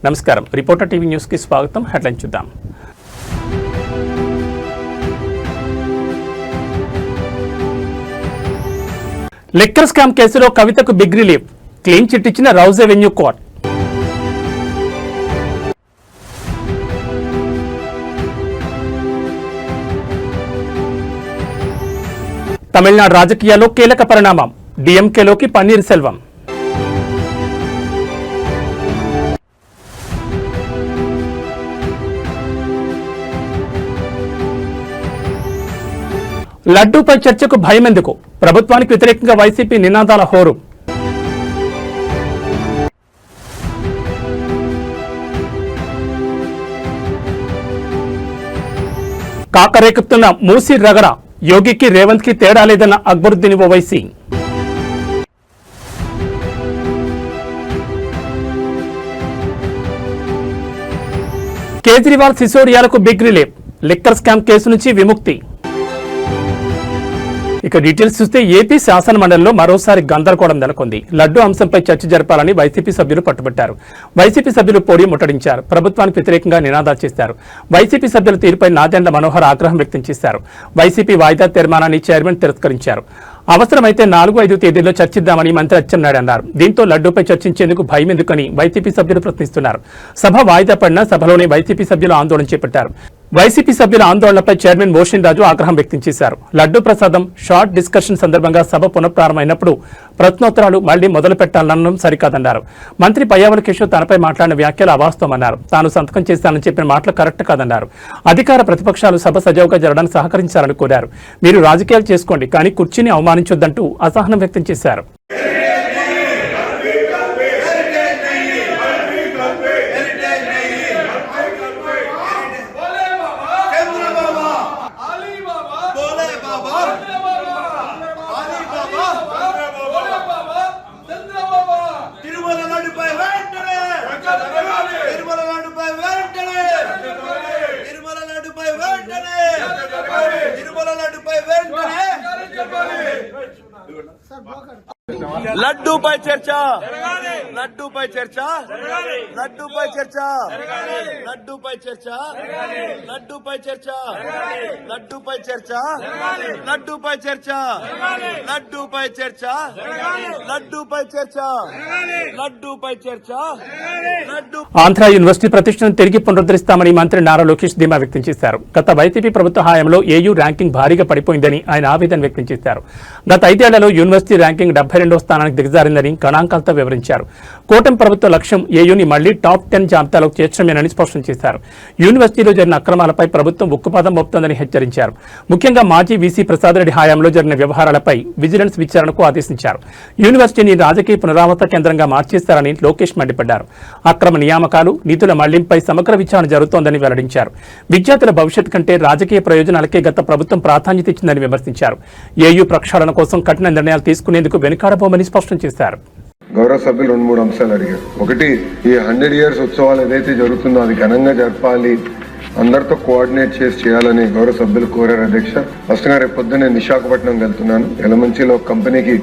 నమస్కారం. Reporter TV news కి స్వాగతం. హెడ్లైన్ చూద్దాం. లిక్కర్ స్కామ్ కేసులో కవితకు బిగ్ రిలీఫ్, క్లీన్ చిట్ ఇచ్చిన రౌజ్ అవెన్యూ కోర్ట్. తమిళనాడు రాజకీయాల్లో కీలక పరిణామం, డిఎంకేలోకి పన్నీర్ సెల్వం. లడ్డూపై చర్చకు భయమెందుకు, ప్రభుత్వానికి వ్యతిరేకంగా వైసీపీ నినాదాల హోరు. కాకరేకుతున్న మూసీ రగడ, యోగికి రేవంత్ కి తేడా లేదన్న అక్బరుద్దీన్ ఓవైసీ. కేజ్రీవాల్ సిసోడియాలకు big relief, liquor scam case నుంచి విముక్తి. ఇక డీటెయిల్స్ చూస్తే ఏపీ శాసన మండలిలో మరోసారి గందరగోళం నెలకొంది. లడ్డు అంశంపై చర్చ జరపాలని వైసీపీ సభ్యులు పట్టుబట్టారు. వైసీపీ సభ్యులు పోడియం ముట్టడించారు. ప్రభుత్వానికి వ్యతిరేకంగా నినాదాలు చేశారు. వైసీపీ సభ్యుల తీరుపై నాదెండ్ల మనోహర్ ఆగ్రహం వ్యక్తం చేశారు. వైసీపీ వాయిదా తీర్మానాన్ని చైర్మన్ తిరస్కరించారు. అవసరమైతే 4-5 తేదీల్లో చర్చిద్దామని మంత్రి అచ్చెన్నాయుడు అన్నారు. దీంతో లడ్డూపై చర్చించేందుకు భయం ఎందుకని వైసీపీ సభ్యులు ప్రశ్నిస్తున్నారు. సభ వాయిదా పడినా సభలోనే వైసీపీ సభ్యులు ఆందోళన చేపట్టారు. వైసీపీ సభ్యుల ఆందోళనపై చైర్మన్ మోషన్ రాజు ఆగ్రహం వ్యక్తం చేశారు. లడ్డూ ప్రసాదం షార్ట్ డిస్కషన్ సందర్భంగా సభ పునఃప్రారంభమైనప్పుడు ప్రశ్నోత్తరాలు మళ్లీ మొదలు పెట్టాలనడం సరికాదన్నారు. మంత్రి పయ్యావుల కేశవ్ తనపై మాట్లాడిన వ్యాఖ్యలు అవాస్తవమన్నారు. తాను సంతకం చేస్తానని చెప్పిన మాటలు కరెక్ట్ కాదన్నారు. అధికార ప్రతిపక్షాలు సభ సజావుగా జరగడానికి సహకరించాలని కోరారు. మీరు రాజకీయాలు చేసుకోండి, కానీ కుర్చీని అవమానించొద్దంటూ అసహనం వ్యక్తం చేశారు. లడ్డూపై చర్చ, లడ్డూపై చర్చ, లడ్డూపై చర్చ, లడ్డూపై చర్చ, లడ్డూపై చర్చ, లడ్డూపై చర్చ, లడ్డూపై చర్చ, లడ్డూపై చర్చ, లడ్డూపై చర్చ, లడ్డూపై చర్చ, లడ్డూ. ఆంధ్ర యూనివర్సిటీ ప్రతిష్టను తిరిగి పునరుద్ధరిస్తామని మంత్రి నారా లోకేష్ ధీమా వ్యక్తం చేశారు. గత వైసీపీ ప్రభుత్వ హయాంలో ఏయూ ర్యాంకింగ్ భారీగా పడిపోయిందని ఆయన ఆవేదన వ్యక్తం చేశారు. గత 5 ఏళ్లలో యూనివర్సిటీ ర్యాంకింగ్ 72వ స్థానానికి దిగజారిందని గణాంకాలతో వివరించారు. కూటమి ప్రభుత్వ లక్ష్యం ఏయూని మళ్లీ టాప్ 10 జాబితాలోకి చేర్చడమేనని స్పష్టం చేశారు. యూనివర్సిటీలో జరిగిన అక్రమాలపై ప్రభుత్వం ఉక్కుపాదం మోపుతోందని హెచ్చరించారు. ముఖ్యంగా మాజీ వీసీ ప్రసాద్ రెడ్డి హయాంలో జరిగిన వ్యవహారాలపై విజిలెన్స్ విచారణకు ఆదేశించారు. యూనివర్సిటీని రాజకీయ పునరావృత కేంద్రంగా మార్చేస్తారని లోకేష్ మండిపడ్డారు. అక్రమ నియామకాలు, నిధుల మళ్లింపై సమగ్ర విచారణ జరుగుతోందని వెల్లడించారు. విద్యార్థుల భవిష్యత్ కంటే రాజకీయ ప్రయోజనాలకే గత ప్రభుత్వం ప్రాధాన్యత ఇచ్చిందని విమర్శించారు. ఏయూ ప్రక్షాళన కోసం కఠిన నిర్ణయాలు తీసుకునేందుకు వెనుకాడబోమని స్పష్టం చేశారు. గౌరవ సభ్యులు 2-3 అంశాలు అడిగారు. ఒకటి, ఈ 100 years ఉత్సవాలు ఏదైతే జరుగుతుందో అది ఘనంగా జరపాలి, అందరితో కోఆర్డినేట్ చేసి చేయాలని గౌరవ సభ్యులు కోరారు. అధ్యక్ష, ఫస్ట్ గా రేపు పొద్దున్న నేను విశాఖపట్నం వెళ్తున్నాను. ఎలమంచిలో కంపెనీకి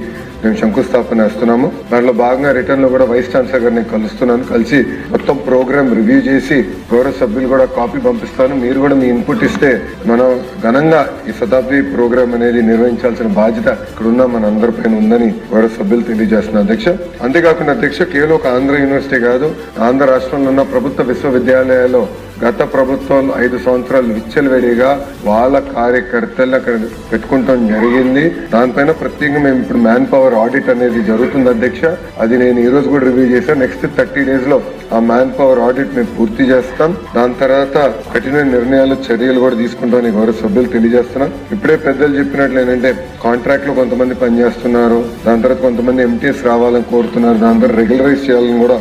మేము శంకుస్థాపన వేస్తున్నాము. దాంట్లో భాగంగా రిటర్న్ లో కూడా వైస్ ఛాన్సలర్ గారిని కలుస్తున్నాను. కలిసి మొత్తం ప్రోగ్రామ్ రివ్యూ చేసి గౌరవ సభ్యులు కూడా కాపీ పంపిస్తాను. మీరు కూడా మీ ఇన్పుట్ ఇస్తే మనం ఘనంగా ఈ శతాబ్ది ప్రోగ్రామ్ అనేది నిర్వహించాల్సిన బాధ్యత ఇక్కడున్న మన అందరిపైన ఉందని గౌరవ సభ్యులు తెలియజేస్తున్నారు. అధ్యక్ష, అంతేకాకుండా అధ్యక్ష, కేవలం ఒక ఆంధ్ర యూనివర్సిటీ కాదు, ఆంధ్ర రాష్ట్రంలో ఉన్న ప్రభుత్వ విశ్వవిద్యాలయాల్లో గత ప్రభుత్వం 5 సంవత్సరాలు విచ్చలవిడిగా వాళ్ళ కార్యకర్తలను అక్కడ పెట్టుకుంటాం జరిగింది. దానిపైన ప్రత్యేకంగా మేము ఇప్పుడు మ్యాన్ పవర్ ఆడిట్ అనేది జరుగుతుంది. అధ్యక్ష, అది నేను ఈ రోజు కూడా రివ్యూ చేశాను. నెక్స్ట్ 30 days లో ఆ మ్యాన్ పవర్ ఆడిట్ మేము పూర్తి చేస్తాం. దాని తర్వాత కఠిన నిర్ణయాలు, చర్యలు కూడా తీసుకుంటామని గౌరవ సభ్యులు తెలియజేస్తున్నాం. ఇప్పుడే పెద్దలు చెప్పినట్లు ఏంటంటే కాంట్రాక్ట్ లో కొంతమంది పనిచేస్తున్నారు, దాని తర్వాత కొంతమంది ఎంటీఎస్ రావాలని కోరుతున్నారు, దాని తర్వాత రెగ్యులరైజ్ చేయాలని కూడా.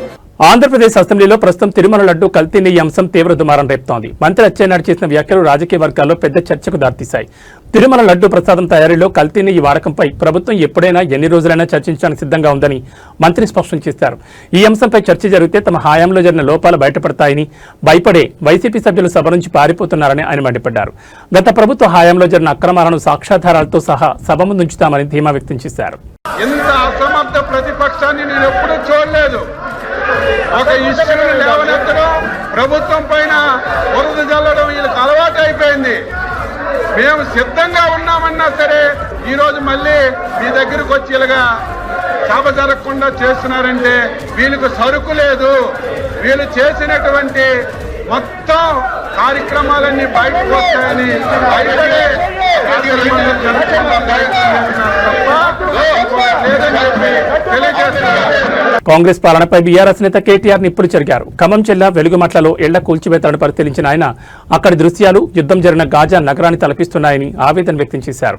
ఆంధ్రప్రదేశ్ అసెంబ్లీలో ప్రస్తుతం తిరుమల లడ్డు కల్తీ నెయ్యి అంశం తీవ్ర దుమారం రేపుతోంది. మంత్రి అచ్చెన్నాయుడు చేసిన వ్యాఖ్యలు రాజకీయ వర్గాల్లో పెద్ద చర్చకు దారితీశాయి. తిరుమల లడ్డు ప్రసాదం తయారీలో కల్తీ నెయ్యి వాడకంపై ప్రభుత్వం ఎప్పుడైనా ఎన్ని రోజులైనా చర్చించడానికి సిద్ధంగా ఉందని మంత్రి స్పష్టం చేశారు. ఈ అంశంపై చర్చ జరిగితే తమ హయాంలో జరిగిన లోపాలు బయటపడతాయని భయపడే వైసీపీ సభ్యులు సభ నుంచి పారిపోతున్నారని ఆయన మండిపడ్డారు. గత ప్రభుత్వ హయాంలో జరిగిన అక్రమాలను సాక్ష్యాధారాలతో సహా సభ ముందు ఉంచుతామని ధీమా వ్యక్తం చేశారు. ఇంత అసమర్థ ప్రతిపక్షాన్ని నేను ఎప్పుడూ చూడలేదు. ఒక ఇష్యూని లేవనెత్తడం ప్రభుత్వం పైన బురద జల్లడం వీళ్ళకి అలవాటు అయిపోయింది. మేము సిద్ధంగా ఉన్నామన్నా సరే ఈరోజు మళ్ళీ మీ దగ్గరకు వచ్చి ఇలాగా సభ జరగకుండా చేస్తున్నారంటే వీళ్ళకు సరుకు లేదు. వీళ్ళు చేసినటువంటి మొత్తం కార్యక్రమాలన్నీ బయటకు వస్తాయని భయపడే కార్యక్రమాలు జరగకుండా లేదని చెప్పి తెలియజేస్తున్నారు. కాంగ్రెస్ పాలనపై బీఆర్ఎస్ నేత కేటీఆర్ నిప్పులు చెరిగారు. ఖమ్మం జిల్లా వెలుగుమట్లలో ఇళ్ల కూల్చివేతలను పరిశీలించిన ఆయన అక్కడి దృశ్యాలు యుద్ధం జరిగిన గాజా నగరాన్ని తలపిస్తున్నాయని ఆవేదన వ్యక్తం చేశారు.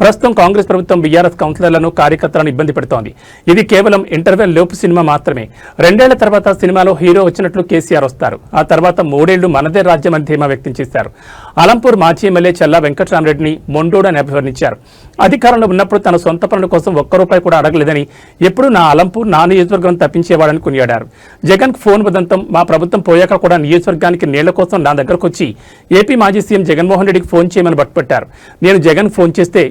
ప్రస్తుతం కాంగ్రెస్ ప్రభుత్వం బీఆర్ఎస్ కౌన్సిలర్లను కార్యకర్తలను ఇబ్బంది పెడుతోంది. ఇది కేవలం ఇంటర్వెల్ లోపు సినిమా మాత్రమే. 2 ఏళ్ల తర్వాత సినిమాలో హీరో వచ్చినట్లు కేసీఆర్ వస్తారు. ఆ తర్వాత 3 ఏళ్లు మనదే రాజ్యం అని ధీమా వ్యక్తం చేశారు. అలంపూర్ మాజీ ఎమ్మెల్యే చల్లా వెంకటరామరెడ్డిని మొండోడు అని అభివర్ణించారు. అధికారంలో ఉన్నప్పుడు తన సొంత పనుల కోసం ₹1 కూడా అడగలేదని, ఎప్పుడు నా అలంపూర్ నా నియోజకవర్గం తప్పించేవాడని కొనియాడారు. జగన్ ఫోన్ ఉదంతం మా ప్రభుత్వం పోయాక కూడా నియోజకవర్గానికి నీళ్ల కోసం నా దగ్గరకు వచ్చి ఏపీ మాజీ సీఎం జగన్మోహన్ రెడ్డికి ఫోన్ చేయమని పట్టుపట్టారు. నేను జగన్ ఫోన్ చేస్తే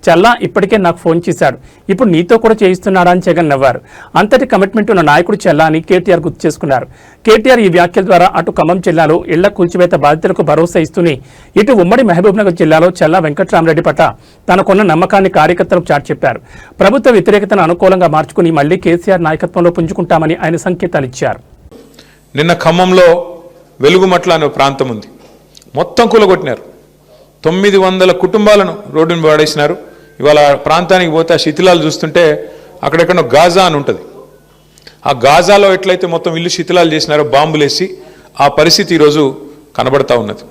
చల్లా ఇప్పటికే నాకు ఫోన్ చేశాడు, ఇప్పుడు నీతో కూడా చేయిస్తున్నాడా అని జగన్ నవ్వారు. అంతటి కమిట్మెంట్ ఉన్న నాయకుడు చల్లా అని కేటీఆర్ గుర్తు చేసుకున్నారు. కేటీఆర్ ఈ వ్యాఖ్యల ద్వారా అటు ఖమ్మం జిల్లాలో ఇళ్ల కూల్చివేత బాధితులకు భరోసా ఇస్తూనే ఇటు ఉమ్మడి మహబూబ్నగర్ జిల్లాలో చల్లా వెంకటరామరెడ్డి పట్ల తనకున్న నమ్మకాన్ని కార్యకర్తలకు చాటి చెప్పారు. ప్రభుత్వ వ్యతిరేకతను అనుకూలంగా మార్చుకుని మళ్లీ కేసీఆర్ నాయకత్వంలో పుంజుకుంటామని ఆయన సంకేతాలు ఇచ్చారు. నిన్న ఖమ్మంలో వెలుగుమట్ల అనే ప్రాంతం ఉంది, మొత్తం కూలగొట్టినారు. 900 కుటుంబాలను రోడ్డును పడేసినారు. ఇవాళ ప్రాంతానికి పోతే ఆ శిథిలాలు చూస్తుంటే అక్కడెక్కడో గాజా అని ఉంటుంది. ఆ గాజాలో ఎట్లయితే మొత్తం ఇల్లు శిథిలాలు చేసినారో బాంబులేసి, ఆ పరిస్థితి ఈరోజు కనబడతా ఉన్నది.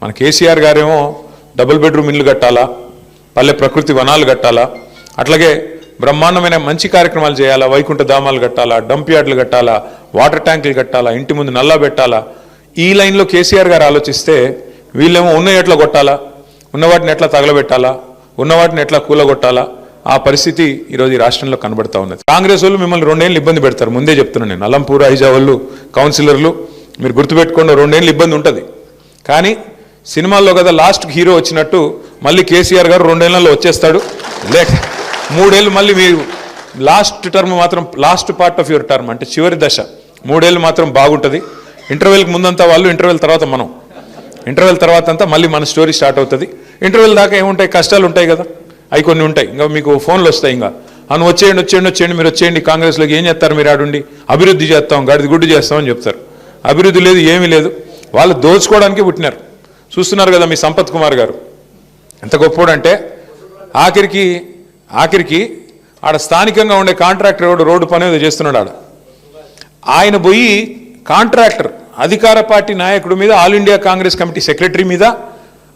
మన కేసీఆర్ గారేమో డబుల్ బెడ్రూమ్ ఇల్లు కట్టాలా, పల్లె ప్రకృతి వనాలు కట్టాలా, అట్లాగే బ్రహ్మాండమైన మంచి కార్యక్రమాలు చేయాలా, వైకుంఠ ధామాలు కట్టాలా, డంప్ యార్డులు కట్టాలా, వాటర్ ట్యాంకులు కట్టాలా, ఇంటి ముందు నల్లా పెట్టాలా. ఈ లైన్లో కేసీఆర్ గారు ఆలోచిస్తే వీళ్ళేమో ఉన్న ఎట్లా కొట్టాలా, ఉన్నవాటిని ఎట్లా తగలబెట్టాలా, ఉన్నవాటిని ఎట్లా కూలగొట్టాలా, ఆ పరిస్థితి ఈరోజు ఈ రాష్ట్రంలో కనబడతా ఉన్నది. కాంగ్రెస్ వాళ్ళు మిమ్మల్ని 2 ఏళ్ళు ఇబ్బంది పెడతారు, ముందే చెప్తున్నాను నేను. అలంపూర్ ఐజా వాళ్ళు కౌన్సిలర్లు మీరు గుర్తుపెట్టుకోండి, 2 ఏళ్ళు ఇబ్బంది ఉంటుంది. కానీ సినిమాల్లో కదా లాస్ట్కి హీరో వచ్చినట్టు మళ్ళీ కేసీఆర్ గారు 2 ఏళ్లలో వచ్చేస్తాడు. లేక 3 ఏళ్ళు మళ్ళీ మీరు లాస్ట్ టర్మ్ మాత్రం, last part of your term అంటే చివరి దశ 3 ఏళ్ళు మాత్రం బాగుంటుంది. ఇంటర్వెల్కి ముందంతా వాళ్ళు, ఇంటర్వెల్ తర్వాత మనం, ఇంటర్వెల్ తర్వాత అంతా మళ్ళీ మన స్టోరీ స్టార్ట్ అవుతుంది. ఇంటర్వెల్ దాకా ఏముంటాయి, కష్టాలు ఉంటాయి కదా, అవి కొన్ని ఉంటాయి. ఇంకా మీకు ఫోన్లు వస్తాయి, ఇంకా అను వచ్చేయండి మీరు వచ్చేయండి కాంగ్రెస్లోకి, ఏం చేస్తారు మీరు ఆడుండి, అభివృద్ధి చేస్తాం, గడిది గుడ్డు చేస్తామని చెప్తారు. అభివృద్ధి లేదు, ఏమీ లేదు. వాళ్ళు దోచుకోవడానికి పుట్టినారు. చూస్తున్నారు కదా మీ సంపత్ కుమార్ గారు ఎంత గొప్పోడంటే, ఆఖరికి ఆడ స్థానికంగా ఉండే కాంట్రాక్టర్ ఎవడు రోడ్డు పని ఏదో చేస్తున్నాడు. ఆయన పోయి కాంట్రాక్టర్ అధికార పార్టీ నాయకుడి మీద, all India Congress committee secretary మీద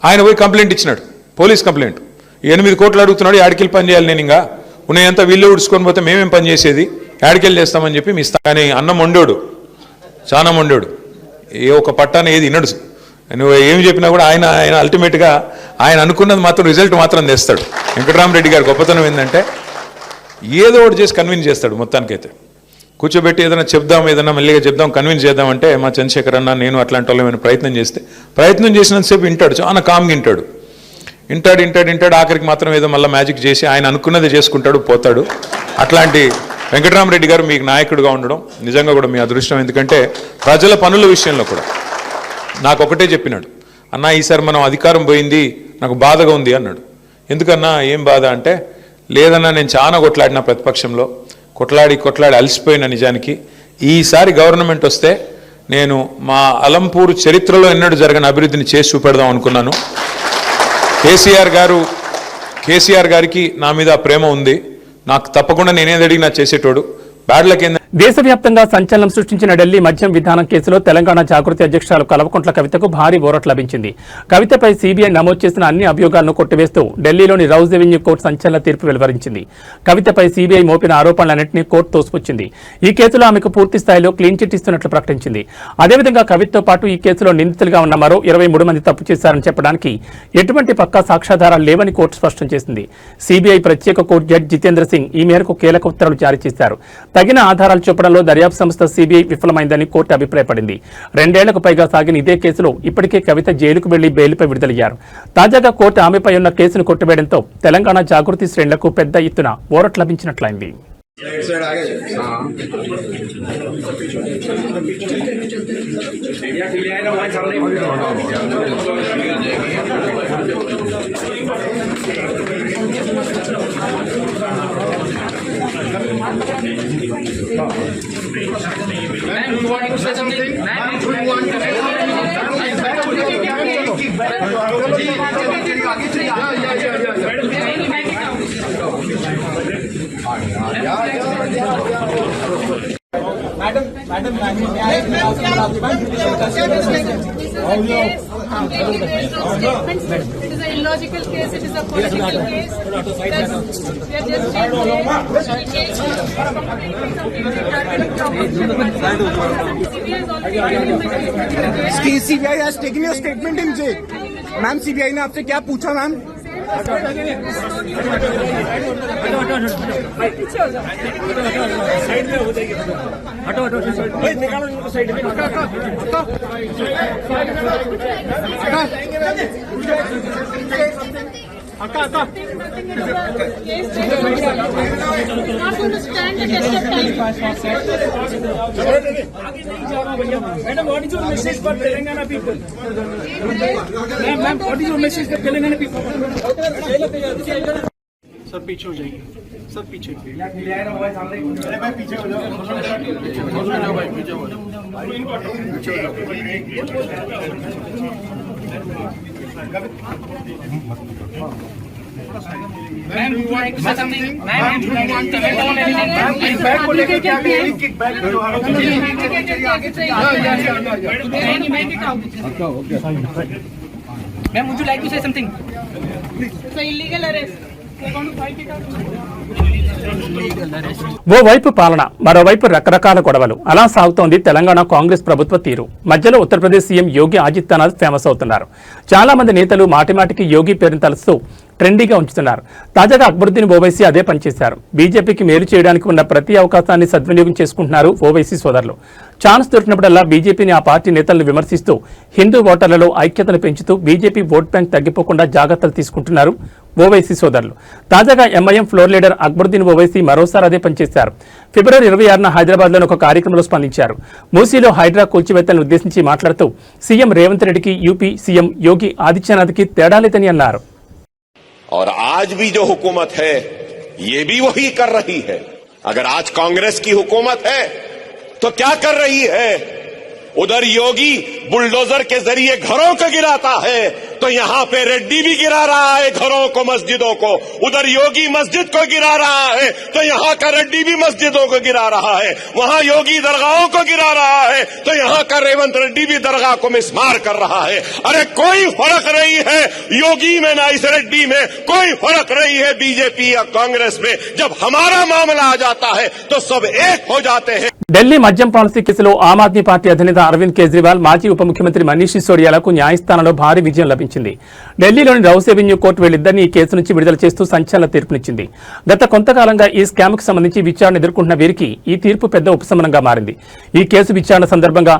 ఆయన పోయి కంప్లైంట్ ఇచ్చినాడు, పోలీస్ కంప్లైంట్. 8 కోట్లు అడుగుతున్నాడు, యాడికెళ్ళి పని చేయాలి, నేను ఇంకా ఉన్నాయంతా వీళ్ళు ఉడుచుకొని పోతే మేమేం పని చేసేది, యాడికెళ్ళి చేస్తామని చెప్పి మీ కానీ అన్నం వండోడు, చాలా వండోడు, ఏ ఒక పట్టాన ఏది వినడు. నువ్వు ఏమి చెప్పినా కూడా ఆయన అల్టిమేట్గా ఆయన అనుకున్నది మాత్రం రిజల్ట్ మాత్రం తెస్తాడు. వెంకటరామరెడ్డి గారి గొప్పతనం ఏంటంటే ఏదో ఒకటి చేసి కన్విన్స్ చేస్తాడు. మొత్తానికైతే కూర్చోబెట్టి ఏదైనా చెప్దాం, ఏదైనా మెల్లిగా చెప్దాం, కన్విన్స్ చేద్దామంటే మా చంద్రశేఖర్ అన్న నేను అట్లాంటి వాళ్ళు ఏమైనా ప్రయత్నం చేసినంతసేపు వింటాడు, చాలా కామ్గా వింటాడు. ఆఖరికి మాత్రం ఏదో మళ్ళీ మ్యాజిక్ చేసి ఆయన అనుకున్నది చేసుకుంటాడు, పోతాడు. అట్లాంటి వెంకటరామరెడ్డి గారు మీకు నాయకుడిగా ఉండడం నిజంగా కూడా మీ అదృష్టం. ఎందుకంటే ప్రజల పనుల విషయంలో కూడా నాకు ఒకటే చెప్పినాడు, అన్నా ఈసారి మనం అధికారం పోయింది, నాకు బాధగా ఉంది అన్నాడు. ఎందుకన్నా ఏం బాధ అంటే, లేదన్నా నేను చాలా కొట్లాడినా ప్రతిపక్షంలో, కొట్లాడి అలసిపోయిన నిజానికి ఈసారి గవర్నమెంట్ వస్తే నేను మా అలంపూర్ చరిత్రలో ఎన్నడూ జరగని అభివృద్ధిని చేసి చూపెడదాం అనుకున్నాను. కేసీఆర్ గారికి నా మీద ప్రేమ ఉంది, నాకు తప్పకుండా నేనేది అడిగినా చేసేటోడు. దేశవ్యాప్తంగా సంచలనం సృష్టించిన ఢిల్లీ మద్యం విధానం కేసులో తెలంగాణ జాగృతి అధ్యక్షురాలు కల్వకుంట్ల కవితకు భారీ ఊరట లభించింది. కవితపై సీబీఐ నమోదు చేసిన అన్ని అభియోగాలను కొట్టివేస్తూ ఢిల్లీలోని రౌజ్ రెవెన్యూ కోర్టు సంచలన తీర్పు వెలువరించింది. కవితపై సీబీఐ మోపిన ఆరోపణలన్నింటినీ కోర్టు తోసిపుచ్చింది. ఈ కేసులో ఆమెకు పూర్తి స్థాయిలో క్లీన్ చిట్ ఇస్తున్నట్లు ప్రకటించింది. అదేవిధంగా కవితతో పాటు ఈ కేసులో నిందితులుగా ఉన్న మరో 23 మంది తప్పు చేశారని చెప్పడానికి ఎటువంటి పక్కా సాక్ష్యాధారాలు లేవని కోర్టు స్పష్టం చేసింది. సీబీఐ ప్రత్యేక కోర్టు జడ్జి జితేంద్ర సింగ్ ఈ మేరకు కీలక ఉత్తర్వులు జారీ చేశారు. తగిన ఆధారాలు చూపడంలో దర్యాప్తు సంస్థ సీబీఐ విఫలమైందని కోర్టు అభిప్రాయపడింది. 2 ఏళ్లకు పైగా సాగిన ఇదే కేసులో ఇప్పటికే కవిత జైలుకు వెళ్లి బెయిల్పై విడుదలయ్యారు. తాజాగా కోర్టు ఆమెపై ఉన్న కేసును కొట్టివేయడంతో తెలంగాణ జాగృతి శ్రేణులకు పెద్ద ఎత్తున ఊరట లభించినట్లయింది. It is an illogical case. It is a political case. We are just CBI has taken your statement in jail. Ma'am CBI ने आपसे क्या पूछा ma'am? Madam, what is your message for Telangana people? Ma'am, what is your message for Telangana people? Sir पीछे हो जाइए, sir पीछे। अरे भाई पीछे हो जाओ, भाई पीछे हो जाओ। Ma'am, you want to say something? Ma'am, you want to comment on anything? Kickback को लेकर क्या कहेंगे? किकबैक जो ma'am, would you like to say something? It's an illegal arrest. They're going to fight it out. ఓవైపు పాలన, మరోవైపు రకరకాల గొడవలు అలా సాగుతోంది తెలంగాణ కాంగ్రెస్ ప్రభుత్వ తీరు. మధ్యలో ఉత్తరప్రదేశ్ సీఎం యోగి ఆదిత్యనాథ్ ఫేమస్ అవుతున్నారు. చాలా మంది నేతలు మాటిమాటికి యోగి పేరును తలుస్తూ ట్రెండీగా ఉంచుతున్నారు. తాజాగా అక్బరుద్దీన్ ఓవైసీ అదే పనిచేశారు. బీజేపీకి మేలు చేయడానికి ఉన్న ప్రతి అవకాశాన్ని సద్వినియోగం చేసుకుంటున్నారు ఓవైసీ సోదరులు. ఛాన్స్ దొరికినప్పుడల్లా బీజేపీని, ఆ పార్టీ నేతలను విమర్శిస్తూ హిందూ ఓటర్లలో ఐక్యతను పెంచుతూ బీజేపీ ఓట్ బ్యాంక్ తగ్గిపోకుండా జాగ్రత్తలు తీసుకుంటున్నారు ఓవైసీ సోదరులు. తాజాగా MIM floor leader Akbaruddin Owaisi మరోసారి అదే పనిచేశారు. ఫిబ్రవరి 26న హైదరాబాద్లోని ఒక కార్యక్రమంలో స్పందించారు. మూసీలో హైడ్రా కూల్చివేతలను ఉద్దేశించి మాట్లాడుతూ సీఎం రేవంత్ రెడ్డికి, యూపీ సీఎం యోగి ఆదిత్యనాథ్కి తేడా లేదని అన్నారు. और आज भी जो हुकूमत है ये भी वही कर रही है. अगर आज कांग्रेस की हुकूमत है तो क्या कर रही है? उधर योगी बुलडोजर के जरिए घरों को गिराता है तो यहां पे रेड्डी भी गिरा रहा है घरों को, मस्जिदों को. उधर योगी मस्जिद को गिरा रहा है तो यहां का रेड्डी भी मस्जिदों को गिरा रहा है. वहां योगी दरगाहों को गिरा रहा है तो यहां का रेवंत रेड्डी भी दरगाह को मिसमार कर रहा है. अरे कोई फर्क नहीं है योगी में ना इस रेड्डी में, कोई फर्क नहीं है बीजेपी या कांग्रेस में. जब हमारा मामला आ जाता है तो सब एक हो जाते हैं. ఢిల్లీ మద్యం పాలసీ కేసులో ఆమ్ ఆద్మీ పార్టీ అధినేత అరవింద్ కేజ్రీవాల్, మాజీ ఉప ముఖ్యమంత్రి మనీష్ సిసోడియాలకు న్యాయస్థానంలో భారీ విజయం లభించింది. ఢిల్లీలోని రౌస్ ఎవెన్యూ కోర్టు వీళ్ళిద్దరినీ ఈ కేసు నుంచి విడుదల చేస్తూ సంచలన తీర్పునిచ్చింది. గత కొంతకాలంగా ఈ స్కామ్కు సంబంధించి విచారణ ఎదుర్కొంటున్న వీరికి ఈ తీర్పు పెద్ద ఉపశమనంగా మారింది. ఈ కేసు విచారణ సందర్భంగా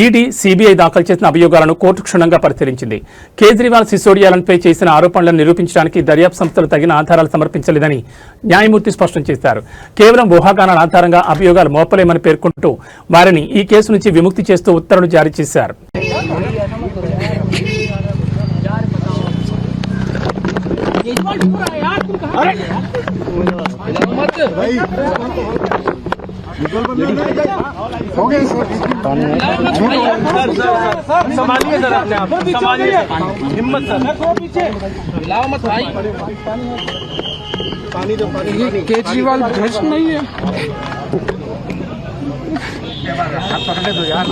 ఈడీ, సీబీఐ దాఖలు చేసిన అభియోగాలను కోర్టు క్షుణ్ణంగా పరిశీలించింది. కేజ్రీవాల్, సిసోడియాలపై చేసిన ఆరోపణలను నిరూపించడానికి దర్యాప్తు సంస్థలు తగిన ఆధారాలు సమర్పించలేదని న్యాయమూర్తి స్పష్టం చేశారు. కేవలం ఊహాగానాల ఆధారంగా అభియోగాలు మోపలేమని పేర్కొంటూ వారిని ఈ కేసు నుంచి విముక్తి చేస్తూ ఉత్తర్వులు జారీ చేశారు. संभालिए सर, अपने आप संभालिए, हिम्मत सर, लाओ मत भाई. पानी दो, पानी. केजरीवाल भ्रष्ट नहीं है.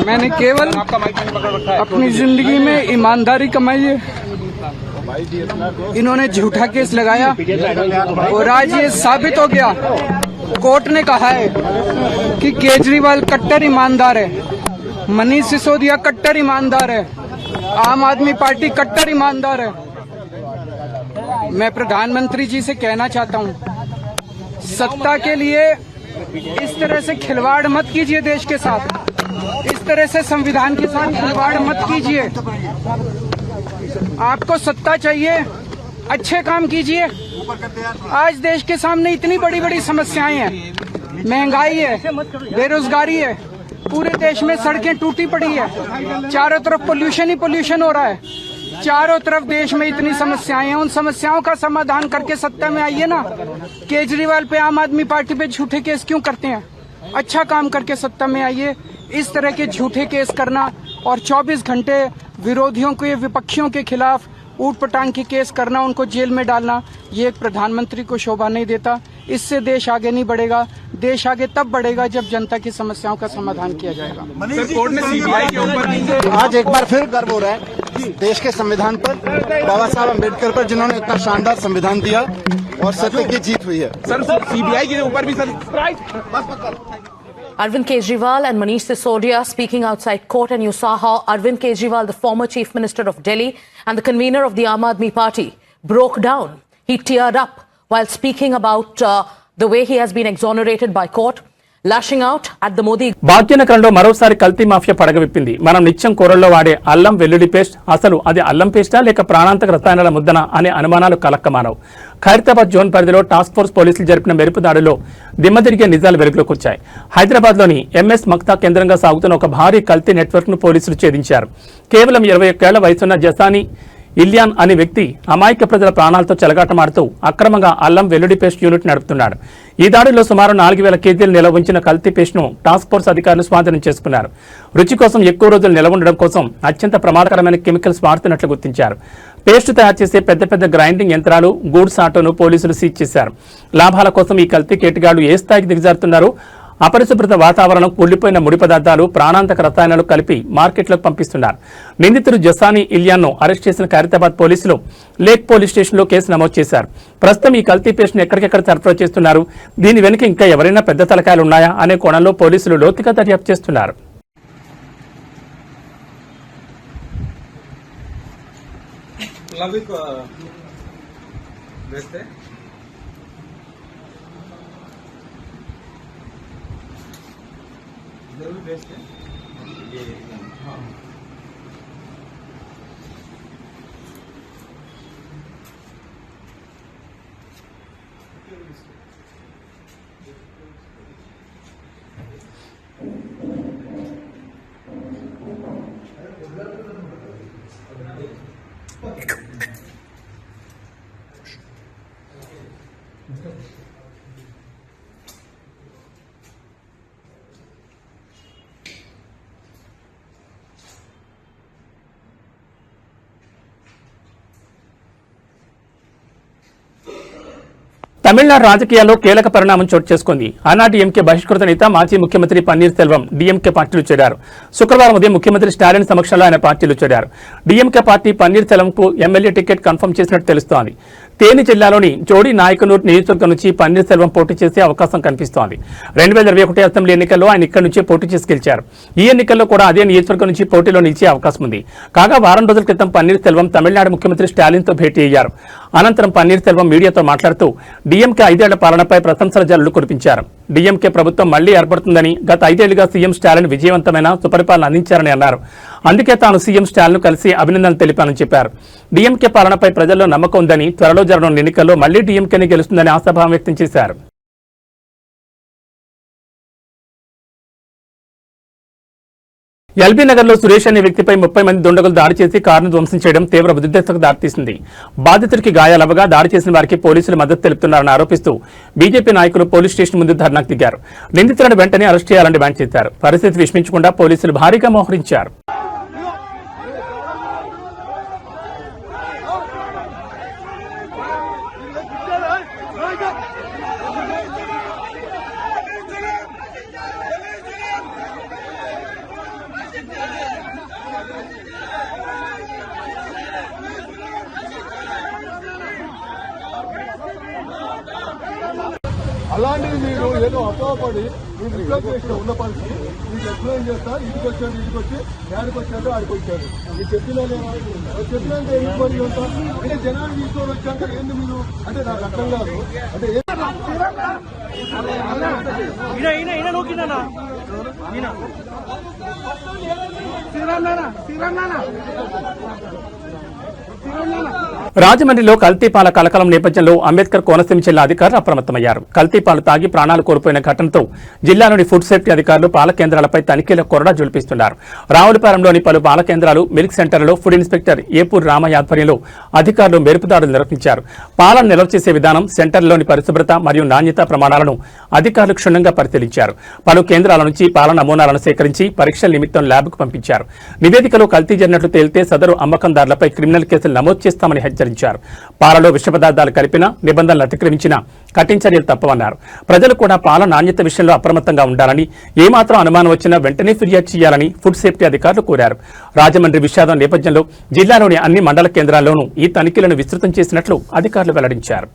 मैंने केवल अपनी जिंदगी में ईमानदारी कमाई है. इन्होंने झूठा केस लगाया और आज ये साबित हो गया. कोर्ट ने कहा है कि केजरीवाल कट्टर ईमानदार है, मनीष सिसोदिया कट्टर ईमानदार है, आम आदमी पार्टी कट्टर ईमानदार है. मैं प्रधानमंत्री जी से कहना चाहता हूं, सत्ता के लिए इस तरह से खिलवाड़ मत कीजिए देश के साथ, इस तरह से संविधान के साथ खिलवाड़ मत कीजिए. आपको सत्ता चाहिए, अच्छे काम कीजिए. आज देश के सामने इतनी बड़ी बड़ी समस्याएं हैं, महंगाई है, बेरोजगारी है, पूरे देश में सड़कें टूटी पड़ी है, चारों तरफ पोल्यूशन ही पोल्यूशन हो रहा है, चारों तरफ देश में इतनी समस्याएं हैं। उन समस्याओं का समाधान करके सत्ता में आइए ना। केजरीवाल पे, आम आदमी पार्टी पे झूठे केस क्यों करते हैं? अच्छा काम करके सत्ता में आइए। इस तरह के झूठे केस करना और 24 घंटे विरोधियों के, विपक्षियों के खिलाफ ऊट पटांग के केस करना, उनको जेल में डालना, ये एक प्रधानमंत्री को शोभा नहीं देता। इससे देश आगे नहीं बढ़ेगा। देश आगे तब बढ़ेगा जब जनता की समस्याओं का समाधान किया जाएगा। कोर्ट ने सीबीआई के ऊपर आज एक बार फिर गर्व हो रहा है देश के संविधान पर, बाबा साहब अम्बेडकर पर, जिन्होंने इतना शानदार संविधान दिया और सत्य की जीत हुई है। सर सीबीआई के ऊपर भी sir Arvind Kejriwal and Manish Sisodia speaking outside court, and you saw how Arvind Kejriwal, the former Chief Minister of Delhi and the convener of the Aam Aadmi Party, broke down. He teared up while speaking about the way he has been exonerated by court, lashing out at the Modi. భాగ్యనగరంలో మరోసారి కల్తీ mafia పడగవిప్పింది. మనం నిత్యం కూరల్లో వాడే అల్లం వెల్లుల్లి paste అసలు అది అల్లం పేస్టా లేక ప్రాణాంతక రసాయనాల ముద్దన అనే అనుమానాలు కలక్కమానవు. ఖైరతాబాద్ జోన్ పరిధిలో టాస్క్ ఫోర్స్ పోలీసులు జరిపిన మెరుపు దాడిలో దిమ్మదిరిగే నిజాలు వెలుగులోకి వచ్చాయి. హైదరాబాద్లోని ఎంఎస్ మక్తా కేంద్రంగా సాగుతున్న ఒక భారీ కల్తీ నెట్వర్క్ ను పోలీసులు ఛేదించారు. కేవలం 21 ఏళ్ల వయసున్న జసానీ ఇల్యాన్ అనే వ్యక్తి అమాయక ప్రజల ప్రాణాలతో చెలగాటమాడుతూ అక్రమంగా అల్లం వెల్లుడి పేస్ట్ యూనిట్ నడుపుతున్నాడు. ఈ దాడిలో సుమారు 4000 కేజీలు నిల్వ ఉంచిన కల్తీ పేస్ట్ ను టాస్క్ ఫోర్స్ అధికారులు స్వాధీనం చేసుకున్నారు. రుచి కోసం ఎక్కువ రోజులు నిల్వ ఉండడం కోసం అత్యంత ప్రమాదకరమైన కెమికల్స్ వాడుతున్నట్లు గుర్తించారు. పేస్ట్ తయారు చేసే పెద్ద పెద్ద గ్రైండింగ్ యంత్రాలు, గూడ్స్ ఆటోను పోలీసులు సీజ్ చేశారు. లాభాల కోసం ఈ కల్తీ కేటగాళ్లు ఏ స్థాయికి దిగజారుతున్నారో, అపరిశుభ్రత వాతావరణం, కుళ్లిపోయిన ముడి పదార్థాలు, ప్రాణాంతక రసాయనాలు కలిపి మార్కెట్లోకి పంపిస్తున్నారు. నిందితుడు జసానీ ఇల్యాన్ను అరెస్ట్ చేసిన ఖైరతాబాద్ పోలీసులు లేక్ పోలీస్ స్టేషన్లో కేసు నమోదు చేశారు. ప్రస్తుతం ఈ కల్తీ పేస్ట్ను ఎక్కడికెక్కడ సరఫరా చేస్తున్నారు, దీని వెనుక ఇంకా ఎవరైనా పెద్ద తలకాయలు ఉన్నాయా అనే కోణంలో పోలీసులు లోతుగా దర్యాప్తు చేస్తున్నారు. తమిళనాడు రాజకీయాల్లో కీలక పరిణామం చోటు చేసుకుంది. ఆనాటి ఎంకే బహిష్కృత నేత మాజీ ముఖ్యమంత్రి పన్నీర్ సెల్వం డీఎంకే పార్టీలో చేరారు. శుక్రవారం ఉదయం ముఖ్యమంత్రి స్టాలిన్ సమక్షంలో ఆయన పార్టీలో చేరారు. డీఎంకే పార్టీ పన్నీర్ సెల్వంకు ఎమ్మెల్యే టికెట్ కన్ఫర్మ్ చేసినట్టు తెలుస్తోంది. తేని జిల్లాలోని జోడి నాయకనూర్ నియోజకవర్గం నుంచి పన్నీర్ సెల్వం పోటీ చేసే అవకాశం కనిపిస్తోంది. 2021 అసెంబ్లీ ఎన్నికల్లో ఆయన ఇక్కడి నుంచి పోటీ చేసి గెలిచారు. ఈ ఎన్నికల్లో కూడా అదే నియోజకవర్గం నుంచి పోటీలో నిలిచే అవకాశం ఉంది. కాగా వారం రోజుల క్రితం పన్నీర్ సెల్వం తమిళనాడు ముఖ్యమంత్రి స్టాలిన్తో భేటీ అయ్యారు. అనంతరం పన్నీర్ సెల్వం మీడియాతో మాట్లాడుతూ డీఎంకే 5 ఏళ్ల పాలనపై ప్రశంసల జల్లులు కురిపించారు. డీఎంకే ప్రభుత్వం మళ్లీ ఏర్పడుతుందని, గత 5 ఏళ్లుగా సీఎం స్టాలిన్ విజయవంతమైన సుపరిపాలన అందించారని అన్నారు. అందుకే తాను సీఎం స్టాలిన్ కలిసి అభినందనలు తెలిపానని చెప్పారు. డీఎంకే పాలనపై ప్రజల్లో నమ్మకం ఉందని, త్వరలో జరగనున్న ఎన్నికల్లో మళ్లీ డీఎంకేనే గెలుస్తుందని ఆశాభావం వ్యక్తం చేశారు. ఎల్బీ నగర్ లో సురేష్ అనే వ్యక్తిపై 30 మంది దుండగులు దాడి చేసి కారును ధ్వంసం చేయడం తీవ్ర ఉద్రిక్తతకు దారితీసింది. బాధితుడికి గాయాలవగా దాడి చేసిన వారికి పోలీసులు మద్దతు తెలుపుతున్నారని ఆరోపిస్తూ బీజేపీ నాయకులు పోలీస్ స్టేషన్ ముందు ధర్నాకు దిగారు. నిందితులను వెంటనే అరెస్ట్ చేయాలని డిమాండ్ చేశారు. పరిస్థితి విషమించకుండా పోలీసులు భారీగా మోహరించారు. అలాంటిది మీరు ఏదో అపోహపడి మీరు రిక్వెస్ట్ చేసిన ఉన్న పనికి మీకు ఎక్స్ప్లెయిన్ చేస్తా, ఇంటికి వచ్చాడు, ఇంటికి వచ్చి యాడికి వచ్చాడు, ఆడికి వచ్చాడు, మీరు చెప్పినాక ఎందుకు మరి ఉంటా అంటే జనాలు తీసుకొని వచ్చాక ఏంది మీరు అంటే నాకు అర్థం కాదు. అంటే రాజమండ్రిలో కల్తీపాల కలకలం నేపథ్యంలో అంబేద్కర్ కోనసీమ జిల్లా అధికారులు అప్రమత్తమయ్యారు. కల్తీపాలు తాగి ప్రాణాలు కోల్పోయిన ఘటనతో జిల్లాలోని ఫుడ్ సేఫ్టీ అధికారులు పాల కేంద్రాలపై తనిఖీల కొరడా జులిపిస్తున్నారు. రావులపాలెంలోని పలు పాల కేంద్రాలు, మిల్క్ సెంటర్లలో ఫుడ్ ఇన్స్పెక్టర్ ఏపూర్ రామయ్య ఆధ్వర్యంలో అధికారులు మెరుపుదాడులు నిర్వహించారు. పాలను నిల్వ చేసే విధానం, సెంటర్లోని పరిశుభ్రత మరియు నాణ్యతా ప్రమాణాలను అధికారులు క్షుణ్ణంగా పరిశీలించారు. పలు కేంద్రాల నుంచి పాల నమూనాలను సేకరించి పరీక్షల నిమిత్తం ల్యాబ్కు పంపించారు. నివేదికలో కల్తీ జరిగినట్లు తేలితే సదరు అమ్మకందారులపై క్రిమినల్ కేసులు నమోదు చేస్తామని హెచ్చరించారు. పాలలో విష పదార్థాలు కలిపినా, నిబంధనలు అతిక్రమించినా కఠిన చర్యలు తప్పవన్నారు. ప్రజలు కూడా పాల నాణ్యత విషయంలో అప్రమత్తంగా ఉండాలని, ఏమాత్రం అనుమానం వచ్చినా వెంటనే ఫిర్యాదు చేయాలని ఫుడ్ సేఫ్టీ అధికారులు కోరారు. రాజమండ్రి విషాదం నేపథ్యంలో జిల్లాలోని అన్ని మండల కేంద్రాల్లోనూ ఈ తనిఖీలను విస్తృతం చేసినట్లు అధికారులు వెల్లడించారు.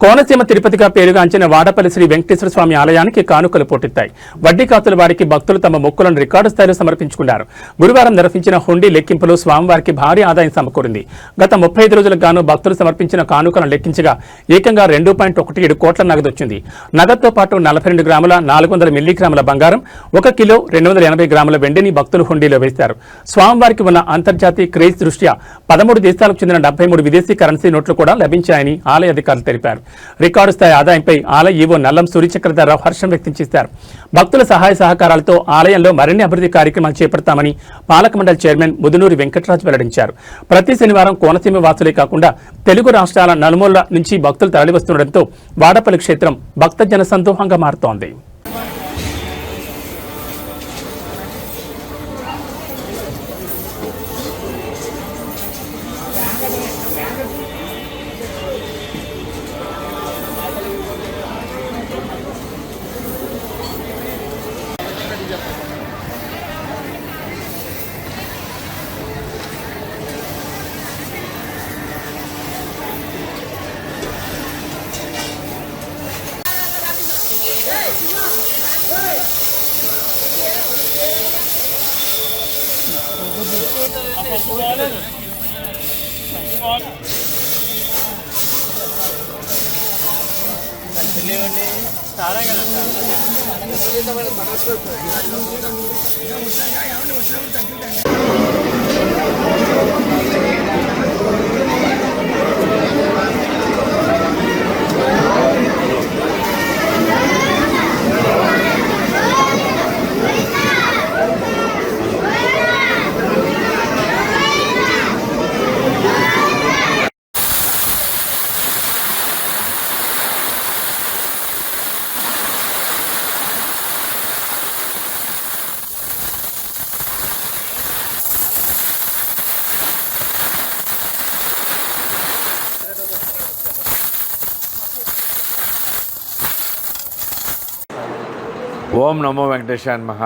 కోనసీమ తిరుపతిగా పేరుగాంచిన వాడపల్లి శ్రీ వెంకటేశ్వర స్వామి ఆలయానికి కానుకలు పోటెత్తాయి. వడ్డీ కాసుల వారికి భక్తులు తమ మొక్కులను రికార్డు స్థాయిలో సమర్పించుకున్నారు. గురువారం నిర్వహించిన హుండీ లెక్కింపులో స్వామివారికి భారీ ఆదాయం సమకూరింది. గత 35 రోజులకు గాను భక్తులు సమర్పించిన కానుకలను లెక్కించగా ఏకంగా 2.17 కోట్ల నగదు వచ్చింది. నగదుతో పాటు 42 గ్రాముల 400 మిల్లీగ్రాముల బంగారం, 1 కిలో 280 గ్రాముల వెండిని భక్తులు హుండీలో వేశారు. స్వామివారికి ఉన్న అంతర్జాతీయ క్రేజ్ దృష్ట్యా 13 దేశాలకు చెందిన 73 విదేశీ కరెన్సీ నోట్లు కూడా లభించాయని ఆలయ అధికారులు తెలిపారు. రికార్డు స్థాయి ఆదాయంపై ఆలయ ఈవో నల్లం సూర్యచక్రధరరావు హర్షం వ్యక్తం చేశారు. భక్తుల సహాయ సహకారాలతో ఆలయంలో మరిన్ని అభివృద్ధి కార్యక్రమాలు చేపడతామని పాలక మండలి చైర్మన్ ముదునూరి వెంకటరాజు వెల్లడించారు. ప్రతి శనివారం కోనసీమ వాసులే కాకుండా తెలుగు రాష్ట్రాల నలుమూలల నుంచి భక్తులు తరలివస్తుండటంతో వాడపల్లి క్షేత్రం భక్తజన సందోహంగా మారుతోంది. ఓం నమో వెంకటేశాయ నమః.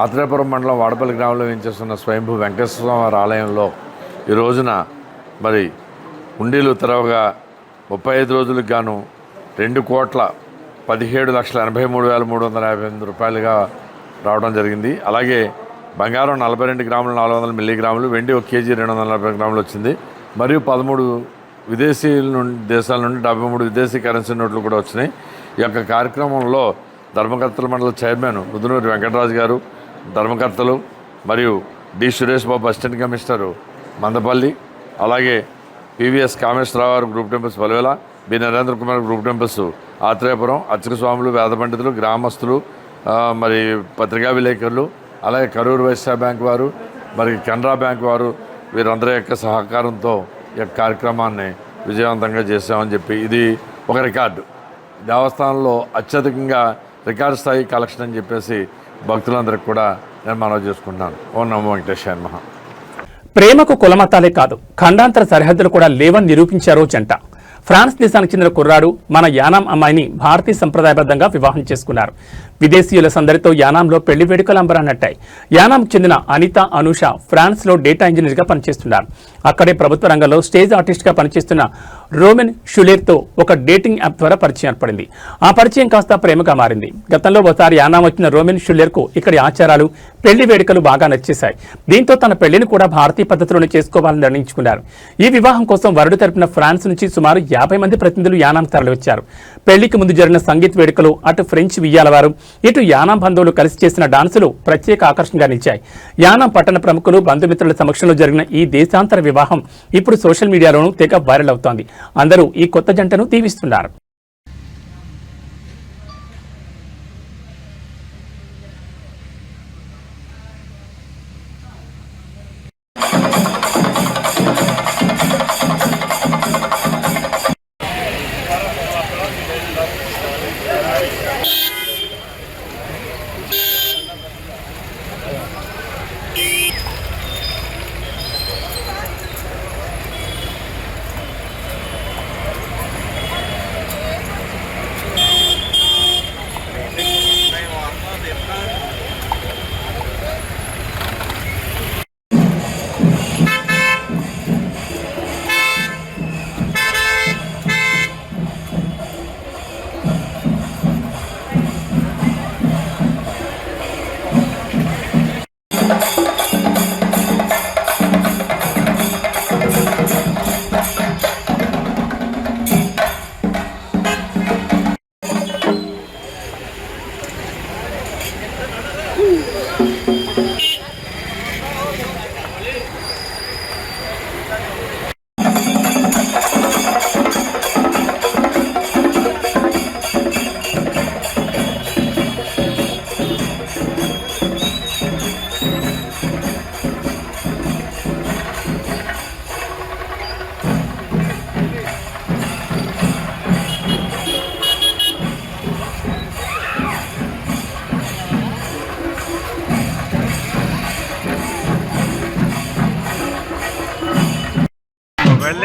ఆత్రేయపురం మండలం వాడపల్లి గ్రామంలో వేయించేస్తున్న స్వయంభూ వెంకటేశ్వర స్వామి ఆలయంలో ఈ రోజున మరి హుండీలు తెరవగా 35 రోజులకు గాను 2,17,83,358 రూపాయలుగా రావడం జరిగింది. అలాగే బంగారం 42 గ్రాములు 400 మిల్లీగ్రాములు, వెండి 1 కేజీ 240 గ్రాములు వచ్చింది. మరియు 13 విదేశీయుల నుండి దేశాల నుండి 73 విదేశీ కరెన్సీ నోట్లు కూడా వచ్చినాయి. ఈ యొక్క కార్యక్రమంలో ధర్మకర్తల మండలి చైర్మన్ ముదునూరి వెంకటరాజు గారు, ధర్మకర్తలు మరియు D Suresh Babu assistant commissioner Mandapalli, అలాగే పివిఎస్ కామేశ్వరరావు గారు group temples Palivela, B Narendra Kumar group temples Atreyapuram, అర్చక స్వాములు, వేద పండితులు, గ్రామస్తులు, మరి పత్రికా విలేకరులు, అలాగే కరూరు వైశ్య బ్యాంక్ వారు, మరి కెనరా బ్యాంక్ వారు, వీరందరి యొక్క సహకారంతో ఈ యొక్క కార్యక్రమాన్ని విజయవంతంగా చేసామని చెప్పి ఇది ఒక రికార్డు. దేవస్థానంలో అత్యధికంగా రికార్డు స్థాయి కలెక్షన్ అని చెప్పేసి భక్తులందరికీ కూడా నేను మనవి చేసుకుంటున్నాను. ఓం నమో వెంకటేశాయ నమః. ప్రేమకు కులమతాలే కాదు, ఖండాంతర సరిహద్దులు కూడా లేవని నిరూపించారో జంట. ఫ్రాన్స్ దేశానికి చెందిన కుర్రాడు మన యానాం అమ్మాయిని భారతీయ సంప్రదాయబద్ధంగా వివాహం చేసుకున్నారు. విదేశీయుల సందడితో యానాంలో పెళ్లి వేడుకలు అంబరాన్నట్టాయి. యానాంకు చెందిన అనిత అనూష ఫ్రాన్స్లో డేటా ఇంజనీర్గా పనిచేస్తున్నారు. అక్కడే ప్రభుత్వ రంగంలో స్టేజ్ ఆర్టిస్ట్గా పనిచేస్తున్న రోమెన్ షులేర్తో ఒక డేటింగ్ యాప్ ద్వారా పరిచయం ఏర్పడింది. ఆ పరిచయం కాస్త ప్రేమగా మారింది. గతంలో ఒకసారి యానాం వచ్చిన రోమెన్ షులేర్కు ఇక్కడి ఆచారాలు, పెళ్లి వేడుకలు బాగా నచ్చేశాయి. దీంతో తన పెళ్లిని కూడా భారతీయ పద్ధతిలోనే చేసుకోవాలని నిర్ణయించుకున్నారు. ఈ వివాహం కోసం వరుడు తరపున ఫ్రాన్స్ నుంచి సుమారు 50 మంది ప్రతినిధులు యానాం తరలివచ్చారు. పెళ్లికి ముందు జరిగిన సంగీత వేడుకలు, అటు ఫ్రెంచ్ వియ్యాలవారు, ఇటు యానాం బంధువులు కలిసి చేసిన డాన్సులు ప్రత్యేక ఆకర్షణగా నిలిచాయి. యానాం పట్టణ ప్రముఖులు, బంధుమిత్రుల సమక్షంలో జరిగిన ఈ దేశాంతర వివాహం ఇప్పుడు సోషల్ మీడియాలోనూ తెగ వైరల్ అవుతోంది. అందరూ ఈ కొత్త జంటను దీవిస్తున్నారు.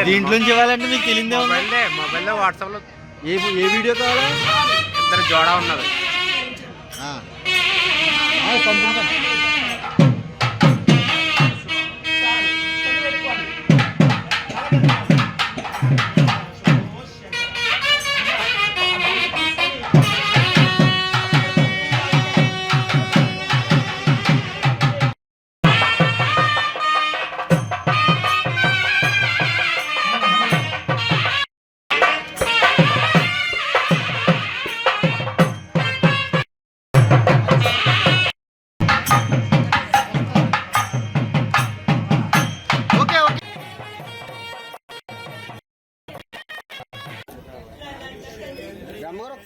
దీంట్లోంచి ఇవ్వాలంటే మీకు తెలియదే మొబైల్లో వాట్సాప్లో ఏ వీడియో కావాలా? ఇద్దరు జోడా ఉన్నది.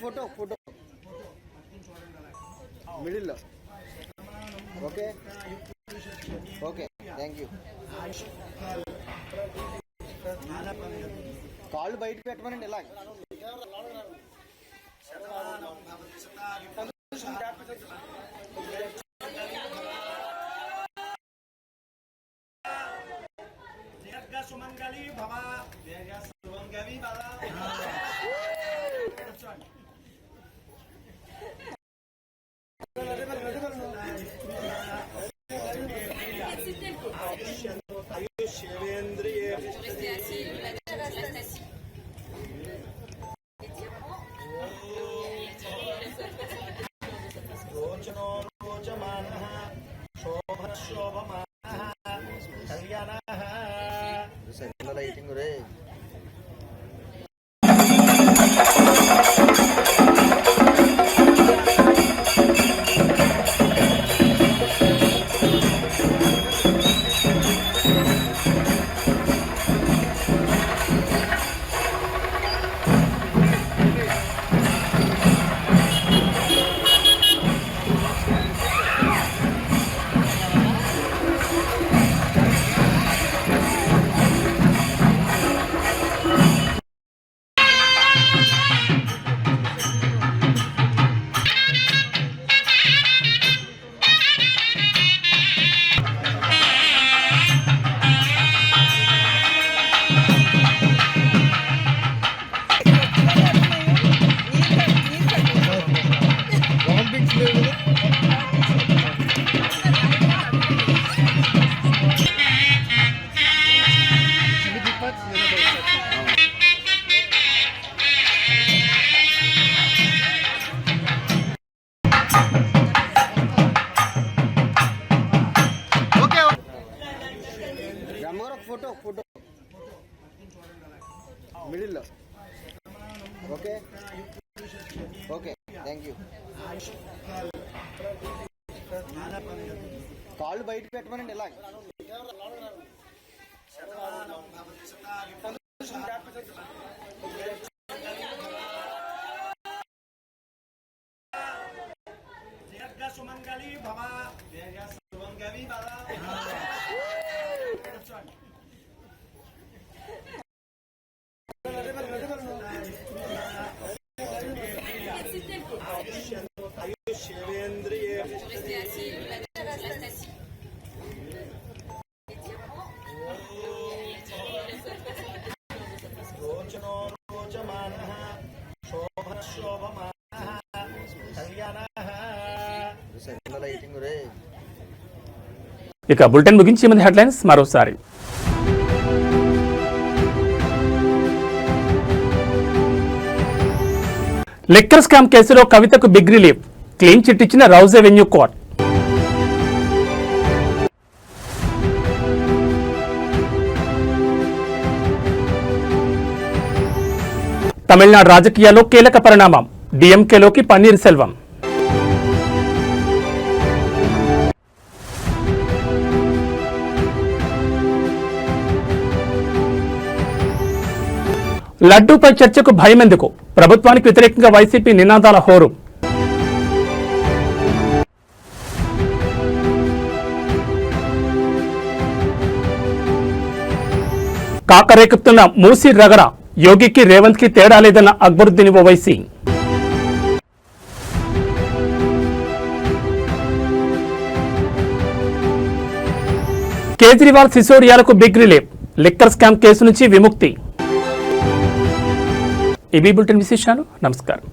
Photo photo middle okay okay thank you కాళ్ళు బయట పెట్టమనండి ఇలా సుమంగళి భవ సుమంగళి భవ lighting ray okay okay thank you. కాళ్ళు బయట పెట్టమనండి ఇలా. సుమంగళి భవ సుమంగళి భవ. ఇక బులెటిన్ ముగించే ముందు హెడ్లైన్స్ మరోసారి. లిక్కర్ స్కామ్ కేసులో కవితకు బిగ్ రిలీఫ్, క్లీన్ చిట్ ఇచ్చిన రౌజ్ అవెన్యూ కోర్ట్. తమిళనాడు రాజకీయాల్లో కీలక పరిణామం, డిఎంకేలోకి పన్నీర్ సెల్వం. లడ్డూపై చర్చకు భయమెందుకు, ప్రభుత్వానికి వ్యతిరేకంగా వైసీపీ నినాదాల హోరు. కాకరేకుతున్న మూసీ రగడ, యోగికి రేవంత్ కి తేడా లేదన్న అక్బరుద్దీన్ ఓవైసీ. కేజ్రీవాల్ సిసోడియాలకు big relief, liquor scam case నుంచి విముక్తి. ఇవి బులెటిన్ విశేషాలు. నమస్కారం.